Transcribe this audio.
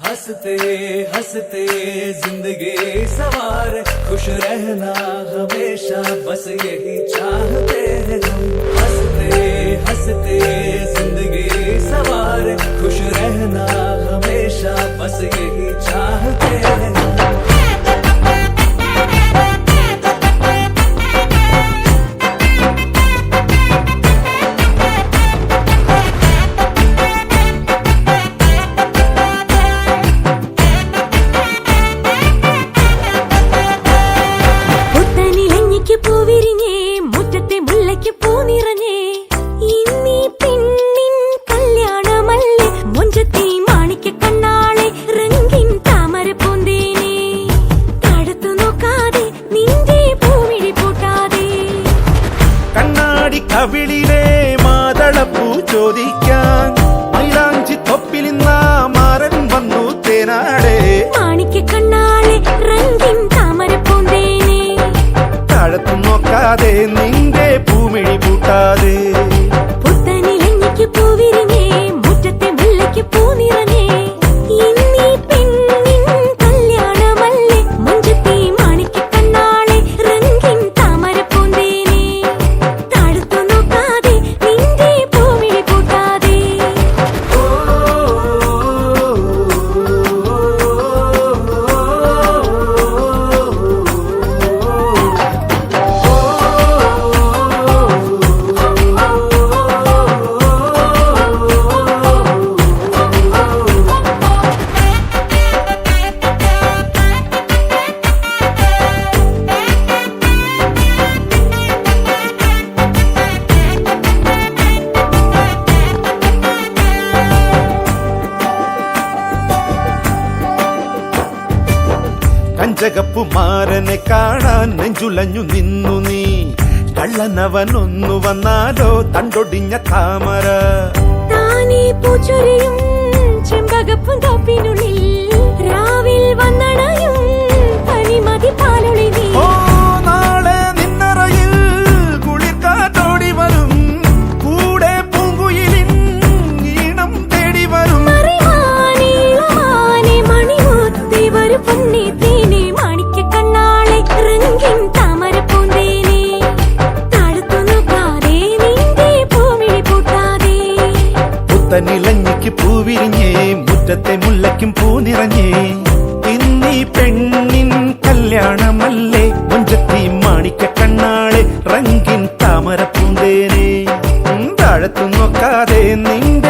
हंसते हंसते जिंदगी सवार, खुश रहना हमेशा बस यही चाहते हैं हम। हंसते हंसते जिंदगी सवार, खुश रहना हमेशा बस यही चाहते हैं हम। കവിളിലെ മാതളപ്പൂ ചോദിക്കാൻ മൈലാഞ്ചി തൊപ്പിലിന്ന മാരൻ വന്നു തേനാടെ മാണിക്ക കണ്ണാളെ രംഗിൻ താമര പൂന്തേനെ താഴത്തു നോക്കാതെ നിന്റെ പൂമിഴി പൂട്ടാതെ പുത്തനിലഞ്ഞിക്ക് പൂവിരിഞ്ഞേ മുറ്റത്തെ മുല്ലയ്ക്ക് പൂ നിറഞ്ഞേ ഇന്നീ പെണ്ണിൻ കല്യാണമല്ലേ മുഞ്ചത്തി മാണിക്ക കണ്ണാളെ രംഗിൻ താമര പൂന്തേനെ താഴത്തു നോക്കാതെ നിന്റെ പൂമിഴി പൂട്ടാതെ കഞ്ചകപ്പുമാരനെ കാണാൻ നെഞ്ചുലഞ്ഞു നിന്നു നീ. കള്ളനവനൊന്നു വന്നാലോ തണ്ടൊടിഞ്ഞ താമര താനേ പൂച്ചൊരിയും ചെമ്പകപ്പും തോപ്പിനുള്ളിൽ രാവിൽ വന്നണയും പനിമതി പാലൊളി നീ. ഓ നാളെ നിന്നറയിൽ കുളിർക്കാറ്റോടി വരും, കൂടെ പൂങ്കുയിലിൻ ഈണം തേടി വരും. മറിമാനേ ഇളമാനേ മണിമുത്തേ വരു പൊന്നേ തേനേ മാണിക്ക കണ്ണാളെ രംഗിൻ താമര പൂന്തേനെ താഴത്തു നോക്കാതെ നിന്റെ പൂമിഴി പൂട്ടാതെ പുത്തനിലഞ്ഞിക്ക് പൂവിരിഞ്ഞേ മുറ്റത്തെ മുല്ലയ്ക്കും പൂ നിറഞ്ഞേ ഇന്നീ പെണ്ണിൻ കല്യാണമല്ലേ മുഞ്ചത്തി മാണിക്ക കണ്ണാളെ റംഗിൻ താമര പൂന്തേനെ താഴത്തു നോക്കാതെ നിന്റെ